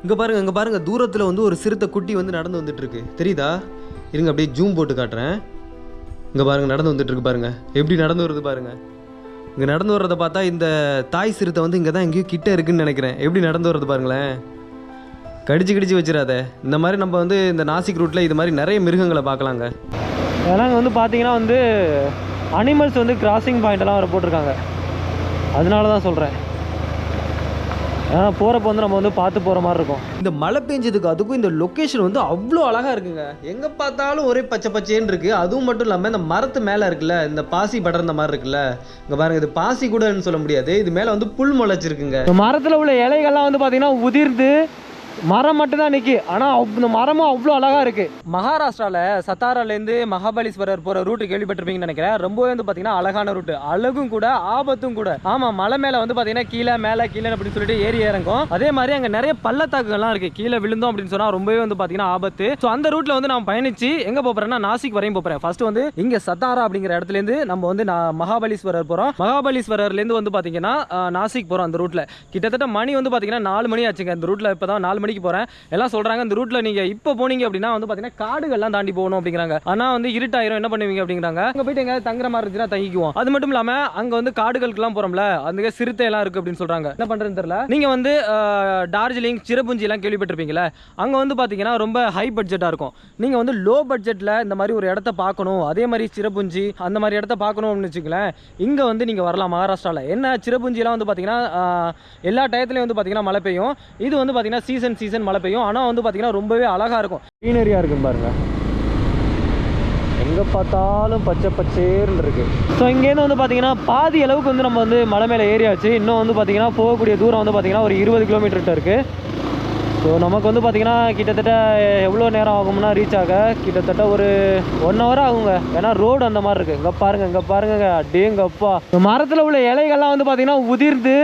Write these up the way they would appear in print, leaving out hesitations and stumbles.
இங்கே பாருங்கள் தூரத்தில் வந்து ஒரு சிறுத்தை குட்டி வந்து நடந்து வந்துட்டுருக்கு தெரியுதா? இருங்க அப்படியே ஜூம் போட்டு காட்டுறேன். இங்கே பாருங்கள் நடந்து வந்துட்டுருக்கு பாருங்கள், எப்படி நடந்து வருது பாருங்கள். இங்கே நடந்து வர்றதை பார்த்தா இந்த தாய் சிறுத்தை வந்து இங்கே தான் எங்கேயோ கிட்ட இருக்குன்னு நினைக்கிறேன். எப்படி நடந்து வர்றது பாருங்களேன், கடிச்சு வச்சிடாத. இந்த மாதிரி நம்ம வந்து இந்த நாசிக் ரூட்டில் இது மாதிரி நிறைய மிருகங்களை பார்க்கலாங்க. ஏன்னா இங்கே வந்து பார்த்தீங்கன்னா வந்து அனிமல்ஸ் வந்து கிராசிங் பாயிண்டெல்லாம் வர போட்டிருக்காங்க, அதனால தான் சொல்கிறேன். ஏன்னா போகிறப்ப வந்து நம்ம வந்து பார்த்து போகிற மாதிரி இருக்கும். இந்த மழை பெஞ்சதுக்கு அதுக்கும் இந்த லொக்கேஷன் வந்து அவ்வளோ அழகாக இருக்குங்க. எங்கே பார்த்தாலும் ஒரே பச்சை பச்சேன்னு இருக்குது. அதுவும் மட்டும் இல்லாமல் இந்த மரத்து மேலே இருக்குல்ல, இந்த பாசி படர்ந்த மாதிரி இருக்குல்ல, இங்கே பாருங்கள், இது பாசி கூடன்னு சொல்ல முடியாது, இது மேலே வந்து புல் முளைச்சிருக்குங்க. மரத்தில் உள்ள இலைகள்லாம் வந்து பார்த்தீங்கன்னா உதிர்ந்து மரம் மட்டும்தான் நிற்கி, ஆனால் இந்த மரமும் அவ்வளோ அழகாக இருக்குது. மகாராஷ்டிராவில் சத்தாராலேருந்து மகாபலீஸ்வரர் போகிற ரூட்டு கேள்விப்பட்டிருப்பீங்கன்னு நினைக்கிறேன். ரொம்பவே வந்து பார்த்தீங்கன்னா அழகான ரூட்டு, அழகும் கூட ஆபத்தும் கூட. ஆமாம், மலை மேலே வந்து பார்த்தீங்கன்னா கீழே மேலே கீழே அப்படின்னு சொல்லிட்டு ஏறி இறங்கும். அதே மாதிரி அங்கே நிறைய பள்ளத்தாக்குகள்லாம் இருக்குது. கீழே விழுந்தோம் அப்படின்னு சொன்னால் ரொம்பவே வந்து பார்த்தீங்கன்னா ஆபத்து. ஸோ அந்த ரூட்டில் வந்து நான் பயணிச்சு எங்கே போகிறேன்னா நாசிக் வரையும் போகிறேன். ஃபர்ஸ்ட் வந்து இங்கே சத்தாரா அப்படிங்கிற இடத்துலேருந்து நம்ம வந்து மகாபலீஸ்வரர் போகிறோம். மகாபலீஸ்வரர்லேருந்து வந்து பார்த்தீங்கன்னா நாசிக் போகிறோம். அந்த ரூட்டில் கிட்டத்தட்ட மணி வந்து பார்த்தீங்கன்னா 4 மணி ஆச்சுங்க. இந்த ரூட்டில் இப்போ தான் 4 மணிக்கு போகிறேன். எல்லாம் சொல்கிறாங்க இந்த ரூட்டில் நீங்கள் இப்போ போனீங்க அப்படின்னா வந்து பார்த்தீங்கன்னா காடுகள்லாம் தாண்டி போகணும் அப்படிங்கிறாங்க. ஆனால் வந்து இருட்டாயிரம், என்ன பண்ணுவீங்க அப்படிங்கிறாங்க. அங்கே போயிட்டு எங்கே தங்குற மாதிரி இருந்துச்சுன்னா தங்கிக்குவோம். அது மட்டும் இல்லாமல் அங்கே வந்து காடுகளுக்குலாம் போகிறோம்ல, அந்த சிறுத்தை எல்லாம் இருக்குது அப்படின்னு சொல்கிறாங்க. என்ன பண்ணுறதுன்னு தெரியல. நீங்கள் வந்து டார்ஜிலிங் சிரபுஞ்சி எல்லாம் கேள்விப்பட்டிருப்பீங்களே, அங்கே வந்து பார்த்தீங்கன்னா ரொம்ப ஹை பட்ஜெட்டாக இருக்கும். நீங்கள் வந்து லோ பட்ஜெட்டில் இந்த மாதிரி ஒரு இடத்த பார்க்கணும், அதே மாதிரி சிரபுஞ்சி அந்த மாதிரி இடத்த பார்க்கணும் அப்படின்னு வச்சுக்கலேன், இங்கே வந்து நீங்கள் வரலாம். மகாராஷ்டிராவில் என்ன சிரபுஞ்சிலாம் வந்து பார்த்தீங்கன்னா எல்லா டயத்துலையும் வந்து பார்த்தீங்கன்னா மழை பெய்யும். இது வந்து பார்த்தீங்கன்னா சீசன் மழை பெய்யும். ஆனால் வந்து பார்த்தீங்கன்னா ரொம்பவே அழகாக இருக்கும், க்ரீனரியாக இருக்குன்னு பாருங்கள். எங்கே பார்த்தாலும் பச்சை பச்சேர்னு இருக்குது. ஸோ இங்கேருந்து வந்து பார்த்தீங்கன்னா பாதி அளவுக்கு வந்து நம்ம வந்து மலை மேலே ஏறியாச்சு. இன்னும் வந்து பார்த்தீங்கன்னா போகக்கூடிய தூரம் வந்து பார்த்தீங்கன்னா ஒரு 20 கிலோமீட்டர்கிட்ட இருக்குது. ஸோ நமக்கு வந்து பார்த்தீங்கன்னா கிட்டத்தட்ட எவ்வளோ நேரம் ஆகும்னா ரீச் ஆக கிட்டத்தட்ட ஒரு 1 hour ஆகுங்க. ஏன்னா ரோடு அந்த மாதிரி இருக்குது. இங்கே பாருங்க அடேங்கப்பா. மரத்தில் உள்ள இலைகள்லாம் வந்து பார்த்தீங்கன்னா உதிர்ந்து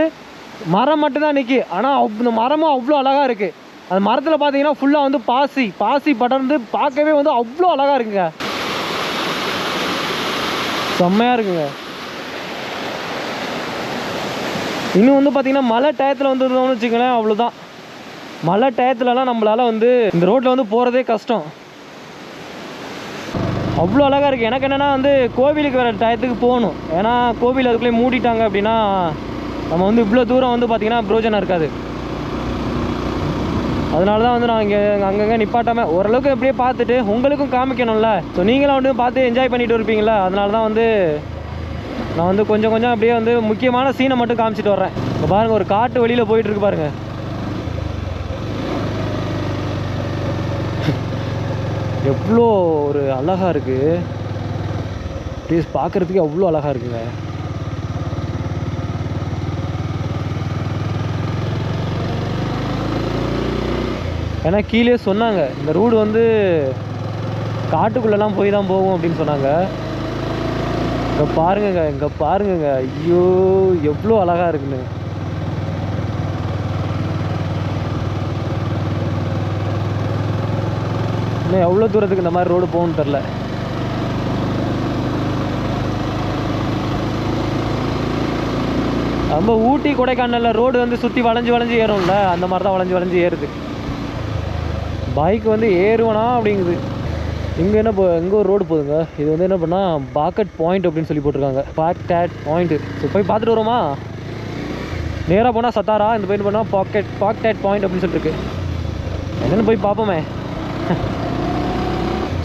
மரம் மட்டும்தான் நிற்கி, ஆனால் இந்த மரமும் அவ்வளோ அழகாக இருக்குது. அந்த மரத்தில் பார்த்தீங்கன்னா ஃபுல்லாக வந்து பாசி படர்ந்து பார்க்கவே வந்து அவ்வளோ அழகாக இருக்குங்க, செம்மையாக இருக்குங்க. இன்னும் வந்து பார்த்தீங்கன்னா மழை டயத்தில் வந்து இருந்தோம்னு வச்சுக்கோங்களேன், அவ்வளோதான். மழை டயத்துலலாம் நம்மளால் வந்து இந்த ரோட்டில் வந்து போகிறதே கஷ்டம், அவ்வளோ அழகாக இருக்குது. எனக்கு என்னென்னா வந்து கோவிலுக்கு வர டயத்துக்கு போகணும். ஏன்னா கோவில் அதுக்குள்ளே மூடிட்டாங்க அப்படின்னா நம்ம வந்து இவ்வளோ தூரம் வந்து பார்த்திங்கன்னா பிரோஜனம் இருக்காது. அதனால தான் வந்து நான் இங்கே அங்கங்கே நிப்பாட்டாமல் ஓரளவுக்கு எப்படியே பார்த்துட்டு உங்களுக்கும் காமிக்கணும்ல. ஸோ நீங்களும் வந்து பார்த்து என்ஜாய் பண்ணிட்டு இருப்பீங்களா, அதனால தான் வந்து நான் வந்து கொஞ்சம் அப்படியே வந்து முக்கியமான சீனை மட்டும் காமிச்சிட்டு வர்றேன். இப்போ பாருங்கள், ஒரு காட்டு வழியில் போயிட்டுருக்கு பாருங்கள். எவ்வளோ ஒரு அழகாக இருக்குது, ப்ளீஸ் பார்க்குறதுக்கே அவ்வளோ அழகாக இருக்குங்க. ஏன்னா கீழே சொன்னாங்க இந்த ரோடு வந்து காட்டுக்குள்ளெல்லாம் போய் தான் போகும் அப்படின்னு சொன்னாங்க. இங்கே பாருங்க ஐயோ எவ்வளோ அழகாக இருக்குன்னு. இன்னும் எவ்வளோ தூரத்துக்கு இந்த மாதிரி ரோடு போகணும்னு தெரில. ரொம்ப ஊட்டி கொடைக்கானலில் ரோடு வந்து சுற்றி வளைஞ்சு ஏறும்ல, அந்த மாதிரி தான் வளைஞ்சு ஏறுது. பைக் வந்து ஏறுவனா அப்படிங்குது. இங்கே இங்கே ஒரு ரோடு போகுதுங்க. இது வந்து என்ன பண்ணால் பாக்கெட் பாயிண்ட் அப்படின்னு சொல்லி போட்டிருக்காங்க, பாக்கெட் பாயிண்ட்டு. ஸோ போய் பார்த்துட்டு வருவோமா? நேராக போனால் சத்தாரா, இந்த போய் பண்ணால் பாக்கெட் பாயிண்ட் அப்படின்னு சொல்லிட்டு என்னென்னு போய் பார்ப்போமே.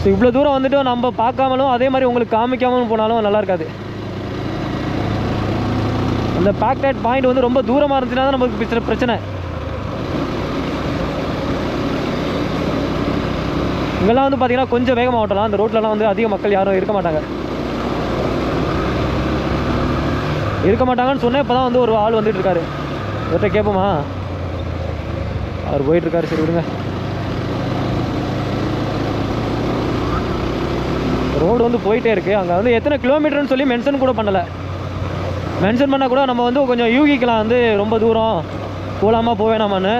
ஸோ இவ்வளோ தூரம் வந்துட்டு நம்ம பார்க்காமலும் அதே மாதிரி உங்களுக்கு காமிக்காமலும் போனாலும் நல்லா இருக்காது. அந்த பாக்கெட் பாயிண்ட் வந்து ரொம்ப தூரமாக இருந்துச்சுன்னா தான் நமக்கு பிரச்சனை. இங்கெல்லாம் வந்து பார்த்தீங்கன்னா கொஞ்சம் வேகமாக ஓட்டலாம். அந்த ரோட்லலாம் வந்து அதிக மக்கள் யாரும் இருக்க மாட்டாங்கன்னு சொன்னேன். இப்போ தான் வந்து ஒரு ஆள் வந்துட்டு இருக்காரு. ஒருத்தர் கேட்போமா? அவர் போயிட்டுருக்காரு. சரி விடுங்க. ரோடு வந்து போயிட்டே இருக்குது. அங்கே வந்து எத்தனை கிலோமீட்டர்னு சொல்லி மென்ஷன் கூட பண்ணலை. மென்ஷன் பண்ணால் கூட நம்ம வந்து கொஞ்சம் யூகிக்கலாம் வந்து ரொம்ப தூரம் போகலாமா போவேணாமான்னு.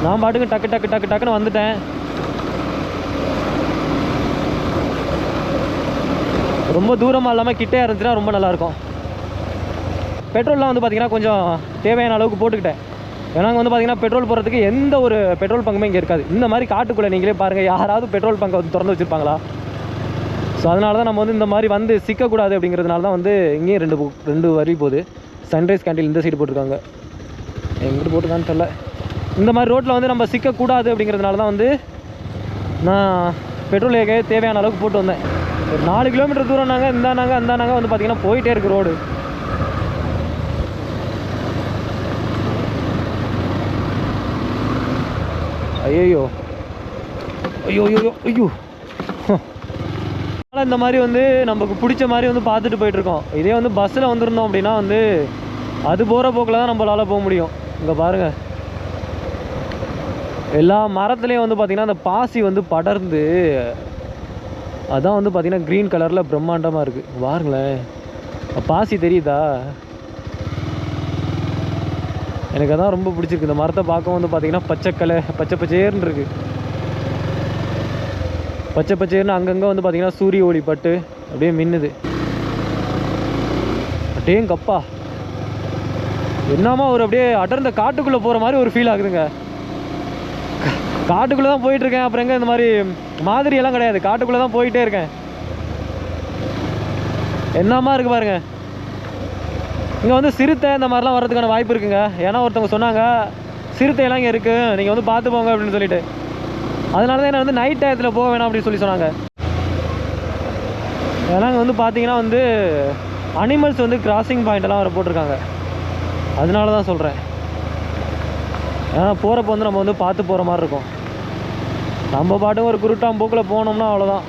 நான் பாட்டுக்கு டக்குன்னு வந்துட்டேன். ரொம்ப தூரமாக இல்லாமல் கிட்டே இருந்துச்சுன்னா ரொம்ப நல்லாயிருக்கும். பெட்ரோல்லாம் வந்து பார்த்திங்கன்னா கொஞ்சம் தேவையான அளவுக்கு போட்டுக்கிட்டேன். ஏன்னா அங்கே வந்து பார்த்தீங்கன்னா பெட்ரோல் போடுறதுக்கு எந்த ஒரு பெட்ரோல் பங்குமே இங்கே இருக்காது. இந்த மாதிரி காட்டுக்குள்ளே நீங்களே பாருங்கள், யாராவது பெட்ரோல் பங்கை வந்து திறந்து வச்சுருப்பாங்களா? ஸோ அதனால தான் நம்ம வந்து இந்த மாதிரி வந்து சிக்கக்கூடாது அப்படிங்கிறதுனால தான் வந்து இங்கேயும் ரெண்டு வரி போகுது. சன்ரைஸ் கேண்டில் இந்த சைடு போட்டிருக்காங்க, எங்கிட்டு போட்டிருக்கான்னு தெரில. இந்த மாதிரி ரோட்டில் வந்து நம்ம சிக்கக்கூடாது அப்படிங்கிறதுனால தான் வந்து நான் பெட்ரோல் தேவையான அளவுக்கு போட்டு வந்தேன். ஒரு 4 கிலோமீட்டர் தூரம் நாங்கள் இந்தானாங்க வந்து பார்த்திங்கன்னா போயிட்டே இருக்குது ரோடு. ஐயோ ஐயோ ஐயோ ஐயோ இந்த மாதிரி வந்து நமக்கு பிடிச்ச மாதிரி வந்து பார்த்துட்டு போயிட்டுருக்கோம். இதே வந்து பஸ்ஸில் வந்துருந்தோம் அப்படின்னா வந்து அது போகிற போக்கில் தான் நம்மளால் போக முடியும். இங்கே பாருங்கள், எல்லா மரத்துலேயும் வந்து பார்த்திங்கன்னா அந்த பாசி வந்து படர்ந்து அதான் வந்து பார்த்திங்கன்னா க்ரீன் கலரில் பிரம்மாண்டமாக இருக்குது. பாருங்களேன், பாசி தெரியுதா? எனக்கு அதான் ரொம்ப பிடிச்சிருக்கு. இந்த மரத்தை பார்க்க வந்து பார்த்திங்கன்னா பச்சை பச்சேர்னு இருக்குது. பச்சை பச்சேர்னு அங்கங்கே வந்து பார்த்திங்கன்னா சூரிய ஒளி பட்டு அப்படியே மின்னுது. அட்டேங்கப்பா, என்னமா ஒரு அப்படியே அடர்ந்த காட்டுக்குள்ளே போகிற மாதிரி ஒரு ஃபீல் ஆகுதுங்க. காட்டுக்குள்ளே தான் போயிட்டுருக்கேன். அப்புறம் எங்கே இந்த மாதிரி மாதிரியெல்லாம் கிடையாது, காட்டுக்குள்ளே தான் போயிட்டே இருக்கேன். என்னமா இருக்குது பாருங்கள். இங்கே வந்து சிறுத்தை இந்த மாதிரிலாம் வர்றதுக்கான வாய்ப்பு இருக்குங்க. ஏன்னா ஒருத்தவங்க சொன்னாங்க சிறுத்தையெல்லாம் இங்கே இருக்குது, நீங்கள் வந்து பார்த்து போங்க அப்படின்னு சொல்லிட்டு. அதனால தான் என்ன வந்து நைட் டயத்தில் போக வேணாம் அப்படின்னு சொல்லி சொன்னாங்க. ஏன்னா இங்கே வந்து பார்த்தீங்கன்னா வந்து அனிமல்ஸ் வந்து கிராசிங் பாயிண்டெல்லாம் வர போட்டிருக்காங்க. அதனால தான் சொல்கிறேன். ஏன்னா போகிறப்ப வந்து நம்ம வந்து பார்த்து போகிற மாதிரி இருக்கும். நம்ம பாட்டுக்கு ஒரு குருட்டாம் போக்கில் போனோம்னா அவ்வளோதான்.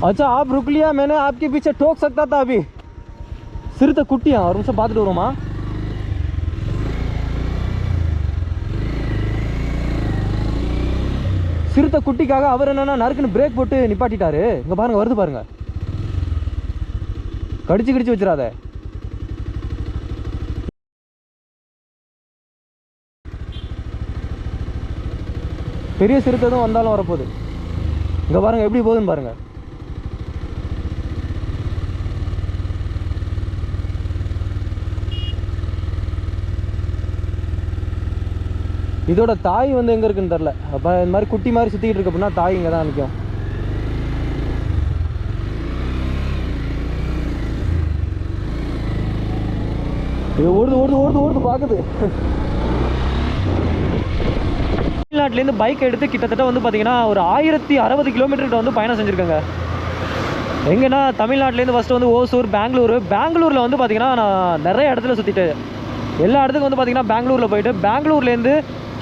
अच्छा आप रुक लिया, मैंने आपके पीछे ठोक सकता था अभी. சிறுத்தை குட்டியா? ஒரு நிமிஷம் பார்த்துட்டு வருமா? சிறுத்தை குட்டிக்காக அவர் என்னன்னா நறுக்குன்னு பிரேக் போட்டு நிப்பாட்டிட்டாரு. இங்கே பாருங்க, வருது பாருங்க. கடிச்சு வச்சிடாத. பெரிய சிறுத்தை தான் வந்தாலும் வரப்போகுது. இங்கே பாருங்க எப்படி போகுதுன்னு பாருங்க. இதோட தாய் வந்து எங்கே இருக்குன்னு தெரில. அப்போ இந்த மாதிரி குட்டி மாதிரி சுற்றிக்கிட்டு இருக்கு அப்படின்னா தாய் இங்கே தான் நிற்கும். இது ஓடுது பார்க்குது. தமிழ்நாட்டிலேருந்து பைக் எடுத்து கிட்டத்தட்ட வந்து பார்த்தீங்கன்னா ஒரு 1060 கிலோமீட்டர்கிட்ட வந்து பயணம் செஞ்சுருக்கேங்க. எங்கன்னா தமிழ்நாட்டிலேருந்து ஃபஸ்ட்டு வந்து ஓசூர், பெங்களூரில் வந்து பார்த்தீங்கன்னா நான் நிறைய இடத்துல சுற்றிட்டு எல்லா இடத்துக்கும் வந்து பார்த்தீங்கன்னா பெங்களூரில் போயிட்டு பெங்களூர்லேருந்து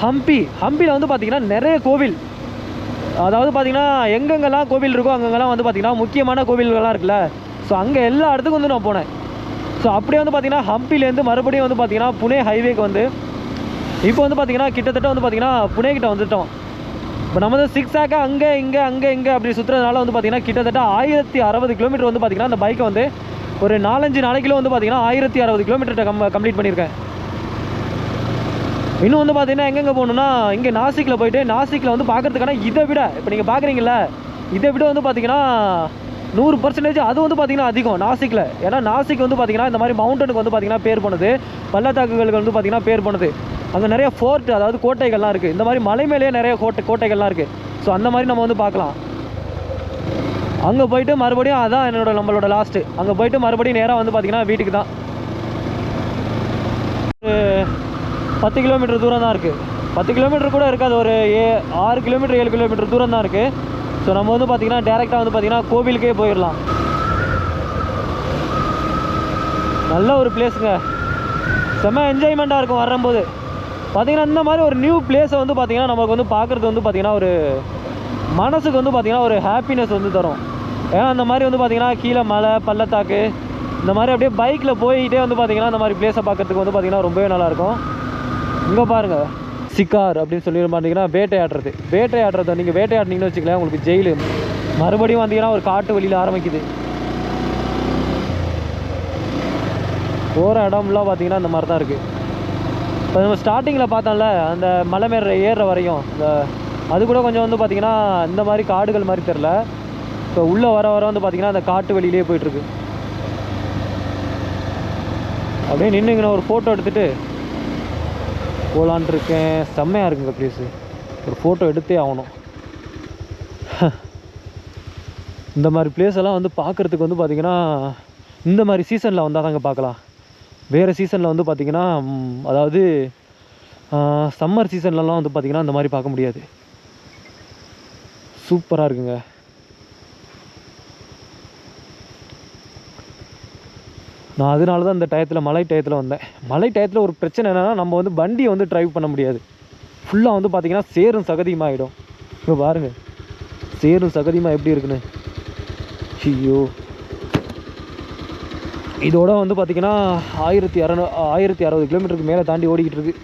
ஹம்பியில் வந்து பார்த்திங்கன்னா நிறைய கோவில், அதாவது பார்த்திங்கன்னா எங்கெங்கெல்லாம் கோவில் இருக்கோ அங்கெங்கெல்லாம் வந்து பார்த்திங்கன்னா முக்கியமான கோவில்கள்லாம் இருக்குல்ல. ஸோ அங்கே எல்லா இடத்துக்கும் வந்து நான் போனேன். ஸோ அப்படியே வந்து பார்த்திங்கன்னா ஹம்பிலேருந்து மறுபடியும் வந்து பார்த்திங்கன்னா புனே ஹைவேக்கு வந்து இப்போ வந்து பார்த்திங்கன்னா கிட்டத்தட்ட வந்து பார்த்திங்கன்னா புனே கிட்ட வந்துட்டோம். இப்போ நம்ம வந்து 6 ஆக்காக அங்கே இங்கே அப்படி சுற்றுறதுனால வந்து பார்த்திங்கன்னா கிட்டத்தட்ட 1060 கிலோமீட்டர் வந்து பார்த்திங்கன்னா அந்த பைக்கை வந்து ஒரு 4-5 நாளைக்குள்ள வந்து பார்த்திங்கன்னா 1060 கிலோமீட்டர் கம்ப்ளீட் பண்ணியிருக்கேன். இன்னும் வந்து பார்த்தீங்கன்னா எங்கெங்கே போகணுன்னா இங்கே நாசிக்கில் போயிட்டு நாசிக்கில் வந்து பார்க்குறதுக்கான இதை விட இப்போ நீங்கள் பார்க்குறீங்களா இதை விட வந்து பார்த்தீங்கன்னா 100% அது வந்து பார்த்திங்கன்னா அதிகம் நாசிக்கில். ஏன்னா நாசிக் வந்து பார்த்திங்கன்னா இந்த மாதிரி மவுண்டனுக்கு வந்து பார்த்திங்கன்னா பேர் போனது, பள்ளத்தாக்குகளுக்கு வந்து பார்த்திங்கன்னா பேர் போனது. அங்கே நிறைய ஃபோர்ட், அதாவது கோட்டைகள்லாம் இருக்குது. இந்த மாதிரி மலை மேலேயே நிறைய கோட்டைகள்லாம் இருக்குது. ஸோ அந்த மாதிரி நம்ம வந்து பார்க்கலாம். அங்கே போயிட்டு மறுபடியும் அதான் நம்மளோட லாஸ்ட்டு. அங்கே போயிட்டு மறுபடியும் நேராக வந்து பார்த்திங்கன்னா வீட்டுக்கு தான். 10 கிலோமீட்டர் தூரம் தான் இருக்குது. 10 கிலோமீட்டர் கூட இருக்காது, ஒரு 6 கிலோமீட்டர் 7 கிலோமீட்டர் தூரம் தான் இருக்குது. ஸோ நம்ம வந்து பார்த்திங்கன்னா டேரெக்டாக வந்து பார்த்திங்கன்னா கோவிலுக்கே போயிடலாம். நல்ல ஒரு பிளேஸுங்க, செம்ம என்ஜாய்மெண்ட்டாக இருக்கும் வரும்போது. பார்த்திங்கன்னா இந்த மாதிரி ஒரு நியூ பிளேஸை வந்து பார்த்திங்கன்னா நமக்கு வந்து பார்க்குறது வந்து பார்த்திங்கன்னா ஒரு மனசுக்கு வந்து பார்த்திங்கன்னா ஒரு ஹாப்பினஸ் வந்து தரும். ஏன்னா அந்த மாதிரி வந்து பார்த்திங்கன்னா கீழே மலை பள்ளத்தாக்கு இந்த மாதிரி அப்படியே பைக்கில் போயிட்டே வந்து பார்த்திங்கன்னா இந்த மாதிரி பிளேஸை பார்க்குறதுக்கு வந்து பார்த்திங்கன்னா ரொம்பவே நல்லாயிருக்கும். இங்கே பாருங்கள், சிக்கார் அப்படின்னு சொல்லி பார்த்தீங்கன்னா வேட்டையாடுறது நீங்கள் வேட்டையாடினீங்கன்னு வச்சுக்கலாம் உங்களுக்கு ஜெயிலு. மறுபடியும் வந்தீங்கன்னா ஒரு காட்டு வழியில் ஆரம்பிக்குது. போகிற இடம்லாம் பார்த்தீங்கன்னா இந்த மாதிரி தான் இருக்குது. இப்போ நம்ம ஸ்டார்டிங்கில் பார்த்தோம்ல அந்த மலை மேலே ஏறுற வரையும் அது கூட கொஞ்சம் வந்து பார்த்திங்கன்னா இந்த மாதிரி காடுகள் மாதிரி தெரில. இப்போ உள்ளே வர வந்து பார்த்திங்கன்னா அந்த காட்டு வழியிலே போயிட்டுருக்கு. அப்படியே நின்றுங்க நான் ஒரு ஃபோட்டோ எடுத்துகிட்டு போகலான் இருக்கேன். செம்மையாக இருக்குங்க ப்ளேஸு, ஒரு ஃபோட்டோ எடுத்தே ஆகணும். இந்த மாதிரி பிளேஸ் எல்லாம் வந்து பார்க்குறதுக்கு வந்து பார்த்திங்கன்னா இந்த மாதிரி சீசனில் வந்தால் தாங்க பார்க்கலாம். வேறு சீசனில் வந்து பார்த்திங்கன்னா அதாவது சம்மர் சீசன்லலாம் வந்து பார்த்திங்கன்னா இந்த மாதிரி பார்க்க முடியாது. சூப்பராக இருக்குங்க. நான் அதனால தான் இந்த டயத்தில் மழை டயத்தில் வந்தேன். மழை டயத்தில் ஒரு பிரச்சனை என்னென்னா நம்ம வந்து வண்டியை வந்து ட்ரைவ் பண்ண முடியாது. ஃபுல்லாக வந்து பார்த்திங்கன்னா சேரும் சகதியமாகிடும். இப்போ பாருங்கள் சேரும் சகதியமாக எப்படி இருக்குன்னு. ஐயோ, இதோட வந்து பார்த்திங்கன்னா 1660 கிலோமீட்டருக்கு மேலே தாண்டி ஓடிக்கிட்டு இருக்கு.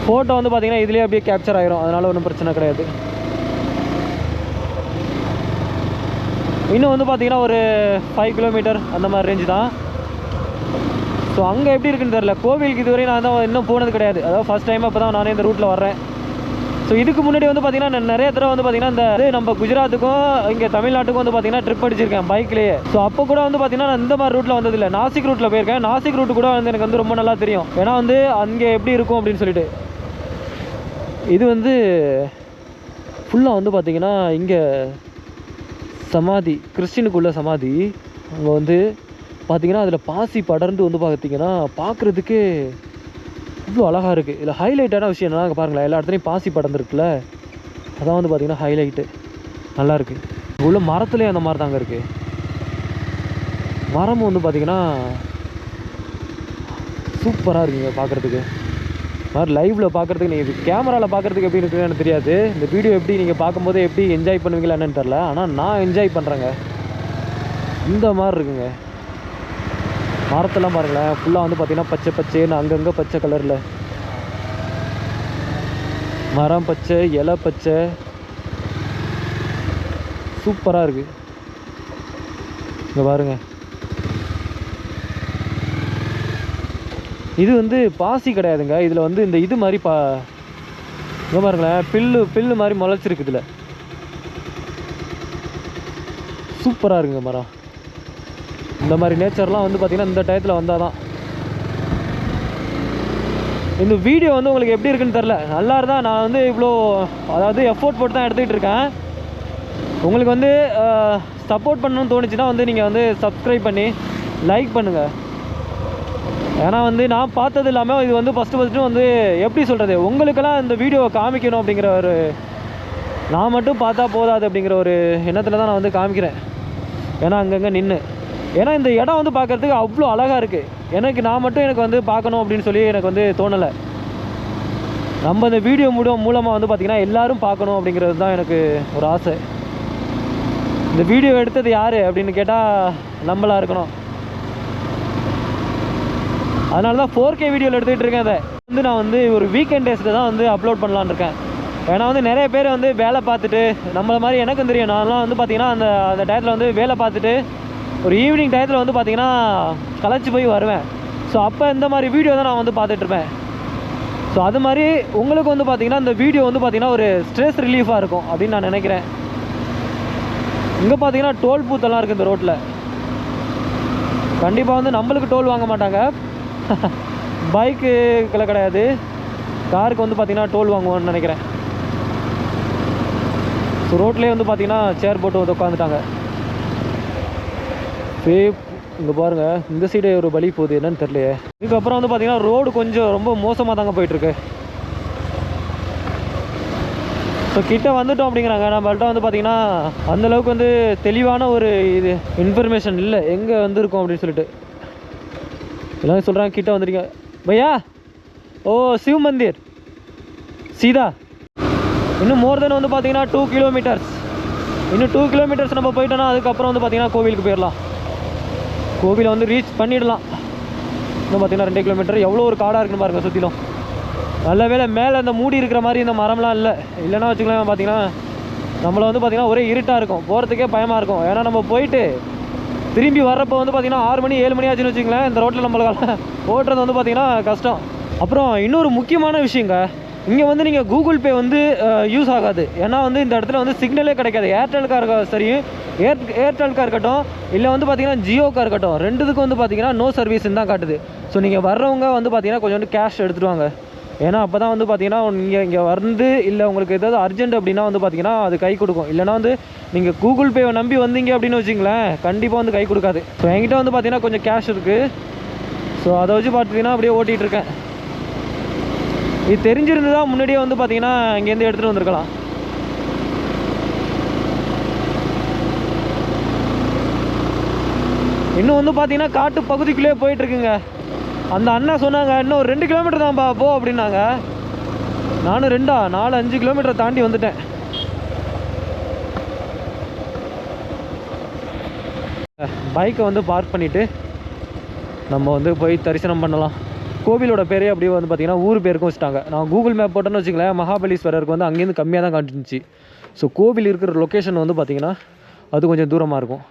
ஃபோட்டோ வந்து பார்த்திங்கன்னா இதுலேயே அப்படியே கேப்சர் ஆகிரும், அதனால் ஒன்றும் பிரச்சனை கிடையாது. இன்னும் வந்து பார்த்திங்கன்னா ஒரு 5 கிலோமீட்டர் அந்த மாதிரி ரேஞ்சு தான். ஸோ அங்கே எப்படி இருக்குன்னு தெரில. கோவிலுக்கு இதுவரை நான் தான் இன்னும் போனது கிடையாது. அதாவது ஃபஸ்ட் டைம் இப்போ தான் நானே இந்த ரூட்டில் வர்றேன். ஸோ இதுக்கு முன்னாடி வந்து பார்த்திங்கன்னா நான் நிறைய தடவை வந்து பார்த்திங்கன்னா இந்த நம்ம குஜராத்துக்கும் இங்கே தமிழ்நாட்டுக்கும் வந்து பார்த்திங்கன்னா ட்ரிப் அடிச்சிருக்கேன் பைக்லேயே. ஸோ அப்போ கூட வந்து பார்த்திங்கன்னா நான் இந்த மாதிரி ரூட்டில் வந்ததில்லை. நாசிக் ரூட்டில் போயிருக்கேன். நாசிக் ரூட்டு கூட வந்து எனக்கு வந்து ரொம்ப நல்லா தெரியும். ஏன்னா வந்து அங்கே எப்படி இருக்கும் அப்படின்னு சொல்லிட்டு. இது வந்து ஃபுல்லாக வந்து பார்த்திங்கன்னா இங்கே சமாதி, கிறிஸ்டினுக்குள்ள சமாதி. அங்கே வந்து பார்த்திங்கன்னா அதில் பாசி படர்ந்து வந்து பார்த்திங்கன்னா பார்க்குறதுக்கு இவ்வளோ அழகாக இருக்குது. இதில் ஹைலைட்டான விஷயம் என்னன்னா அங்கே பாருங்களேன், எல்லா இடத்துலையும் பாசி படர்ந்துருக்குல்ல, அதான் வந்து பார்த்திங்கன்னா ஹைலைட்டு. நல்லாயிருக்கு. உள்ள மரத்துலேயே அந்த மாதிரி தாங்க இருக்குது. மரமும் வந்து பார்த்திங்கன்னா சூப்பராக இருக்குங்க பார்க்குறதுக்கு. மாதிரி லைவில் பார்க்குறதுக்கு நீங்கள் கேமராவில் பார்க்குறதுக்கு எப்படி இருக்குன்னு எனக்கு தெரியாது. இந்த வீடியோ எப்படி நீங்கள் பார்க்கும்போது எப்படி என்ஜாய் பண்ணுவீங்களா என்னன்னு தெரில. ஆனால் நான் என்ஜாய் பண்ணுறேங்க. இந்த மாதிரி இருக்குங்க. மரத்தெல்லாம் பாருங்களேன், ஃபுல்லாக வந்து பார்த்திங்கன்னா பச்சை பச்சைன்னு அங்கங்கே பச்சை கலரில் மரம் பச்சை, இலை பச்சை, சூப்பராக இருக்குது. இங்கே பாருங்கள், இது வந்து பாசி கிடையாதுங்க. இதில் வந்து இந்த இது மாதிரி இங்கே பாருங்களேன், பில்லு மாதிரி முளைச்சிருக்கு. இதில் சூப்பராக இருக்குங்க மரம். இந்த மாதிரி நேச்சர்லாம் வந்து பார்த்திங்கன்னா இந்த டயத்தில் வந்தால் தான். இந்த வீடியோ வந்து உங்களுக்கு எப்படி இருக்குன்னு தெரில. நல்லா இருந்தால் நான் வந்து இவ்வளோ அதாவது எஃபோர்ட் போட்டு தான் எடுத்துக்கிட்டு இருக்கேன். உங்களுக்கு வந்து சப்போர்ட் பண்ணணும்னு தோணுச்சுன்னா வந்து நீங்கள் வந்து சப்ஸ்கிரைப் பண்ணி லைக் பண்ணுங்கள். ஏன்னா வந்து நான் பார்த்தது இல்லாமல் இது வந்து ஃபஸ்ட்டு வந்து எப்படி சொல்கிறது, உங்களுக்கெல்லாம் இந்த வீடியோவை காமிக்கணும் அப்படிங்கிற ஒரு, நான் மட்டும் பார்த்தா போதாது அப்படிங்கிற ஒரு எண்ணத்தில் தான் நான் வந்து காமிக்கிறேன். ஏன்னா அங்கங்கே நின்று, ஏன்னா இந்த இடம் வந்து பார்க்குறதுக்கு அவ்வளோ அழகாக இருக்குது. நான் வந்து பார்க்கணும் அப்படின்னு சொல்லி எனக்கு வந்து தோணலை. நம்ம இந்த வீடியோ மூலமாக வந்து பார்த்திங்கன்னா எல்லோரும் பார்க்கணும் அப்படிங்கிறது தான் எனக்கு ஒரு ஆசை. இந்த வீடியோ எடுத்தது யார் அப்படின்னு கேட்டால் நம்மளாக இருக்கணும். அதனால தான் 4K வீடியோவில் எடுத்துகிட்டு இருக்கேன். அதை வந்து நான் வந்து ஒரு வீக்கெண்ட் டேஸில் தான் வந்து அப்லோட் பண்ணலான்னு இருக்கேன். ஏன்னா வந்து நிறைய பேர் வந்து வேலை பார்த்துட்டு, நம்மளை மாதிரி எனக்கும் தெரியும், நான்லாம் வந்து பார்த்திங்கன்னா அந்த டயத்தில் வந்து வேலை பார்த்துட்டு ஒரு ஈவினிங் டயத்தில் வந்து பார்த்திங்கன்னா களைச்சி போய் வருவேன். ஸோ அப்போ இந்த மாதிரி வீடியோ தான் நான் வந்து பார்த்துட்ருப்பேன். ஸோ அது மாதிரி உங்களுக்கு வந்து பார்த்திங்கன்னா இந்த வீடியோ வந்து பார்த்திங்கன்னா ஒரு ஸ்ட்ரெஸ் ரிலீஃபாக இருக்கும் அப்படின்னு நான் நினைக்கிறேன். இங்கே பார்த்திங்கன்னா டோல் பூத்தெல்லாம் இருக்குது இந்த ரோட்டில். கண்டிப்பாக வந்து நம்மளுக்கு டோல் வாங்க மாட்டாங்க, பைக்குக்கெல்லாம் கிடையாது, காருக்கு வந்து பார்த்திங்கன்னா டோல் வாங்குவோன்னு நினைக்கிறேன். ஸோ ரோட்லேயே வந்து பார்த்திங்கன்னா சேர் போட்டு வந்து உட்காந்துட்டாங்க. இங்கே பாருங்கள், இந்த சைடு ஒரு வழி போகுது, என்னன்னு தெரியலையே. இதுக்கப்புறம் வந்து பார்த்திங்கன்னா ரோடு கொஞ்சம் ரொம்ப மோசமாக தாங்க போயிட்டுருக்கு. ஸோ கிட்ட வந்துட்டோம் அப்படிங்கிறாங்க. நம்மள்ட்ட வந்து பார்த்திங்கன்னா அந்தளவுக்கு வந்து தெளிவான ஒரு இது இன்ஃபர்மேஷன் இல்லை எங்கே வந்திருக்கோம் அப்படின்னு சொல்லிட்டு. எல்லாரும் சொல்கிறாங்க கிட்ட வந்துட்டீங்க பையா, ஓ சிவ் மந்திர் சீதா. இன்னும் மோர் தென் வந்து பார்த்திங்கன்னா 2 கிலோமீட்டர்ஸ். இன்னும் 2 கிலோமீட்டர்ஸ் நம்ம போயிட்டோன்னா அதுக்கப்புறம் வந்து பார்த்திங்கன்னா கோவிலுக்கு போயிடலாம். கோவிலை வந்து ரீச் பண்ணிடலாம். இன்னும் பார்த்திங்கன்னா 2 கிலோமீட்டர். எவ்வளோ ஒரு காடாக இருக்குன்னு பாருங்கள் சுற்றிலும். நல்ல வேலை மேலே இந்த மூடி இருக்கிற மாதிரி இந்த மரம்லாம் இல்லை. இல்லைன்னா வச்சுக்கலாம் பார்த்திங்கன்னா நம்மளை வந்து பார்த்திங்கன்னா ஒரே இருட்டாக இருக்கும், போகிறதுக்கே பயமாக இருக்கும். ஏன்னா நம்ம போயிட்டு திரும்பி வர்றப்போ வந்து பார்த்திங்கன்னா 6 மணி 7 மணி ஆச்சுன்னு வச்சுங்களேன். இந்த ரோட்டில் நம்மளால் ஓட்டுறது வந்து பார்த்திங்கன்னா கஷ்டம். அப்புறம் இன்னொரு முக்கியமான விஷயங்க, இங்கே வந்து நீங்கள் கூகுள் பே வந்து யூஸ் ஆகாது. ஏன்னா வந்து இந்த இடத்துல வந்து சிக்னலே கிடைக்காது. ஏர்டெலுக்காக இருக்க சரி, ஏர்டெலுக்காக இருக்கட்டும், இல்லை வந்து பார்த்தீங்கன்னா ஜியோக்காக இருக்கட்டும், ரெண்டுத்துக்கும் வந்து பார்த்தீங்கன்னா நோ சர்வீஸ்ன்னு தான் காட்டுது. ஸோ நீங்கள் வர்றவங்க வந்து பார்த்தீங்கன்னா கொஞ்சோண்டு கேஷ் எடுத்துகிட்டு வாங்க. ஏன்னா அப்போ தான் வந்து பார்த்தீங்கன்னா நீங்கள் இங்கே வந்து இல்லை உங்களுக்கு ஏதாவது அர்ஜென்ட் அப்படின்னா வந்து பார்த்தீங்கன்னா அது கை கொடுக்கும். இல்லைனா வந்து நீங்கள் கூகுள் பேவை நம்பி வந்தீங்க அப்படின்னு வச்சிங்களேன், கண்டிப்பாக வந்து கை கொடுக்காது. ஸோ என்கிட்ட வந்து பார்த்தீங்கன்னா கொஞ்சம் கேஷ் இருக்குது. ஸோ அதை வச்சு பார்த்தீங்கன்னா அப்படியே ஓட்டிகிட்டு இருக்கேன். இது தெரிஞ்சிருந்து தான் முன்னாடியே வந்து பார்த்தீங்கன்னா இங்கேருந்து எடுத்துகிட்டு வந்திருக்கலாம். இன்னும் வந்து பார்த்தீங்கன்னா காட்டு பகுதிக்குள்ளேயே போயிட்டுருக்குங்க. அந்த அண்ணா சொன்னாங்க இன்னும் ஒரு 2 கிலோமீட்டர் தான்ப்பா போ அப்படின்னாங்க. நானும் 4-5 கிலோமீட்டர் தாண்டி வந்துட்டேன். பைக்கை வந்து பார்க் பண்ணிவிட்டு நம்ம வந்து போய் தரிசனம் பண்ணலாம். கோவிலோட பேரே அப்படியே வந்து பார்த்தீங்கன்னா ஊர் பேருக்கும் வச்சுட்டாங்க. நான் கூகுள் மேப் போட்டேன்னு வச்சுங்களேன், மகாபலீஸ்வரருக்கு வந்து அங்கேருந்து கம்மியாக தான் காட்டுச்சு. ஸோ கோவில் இருக்கிற லொக்கேஷன் வந்து பார்த்தீங்கன்னா அது கொஞ்சம் தூரமாக இருக்கும்.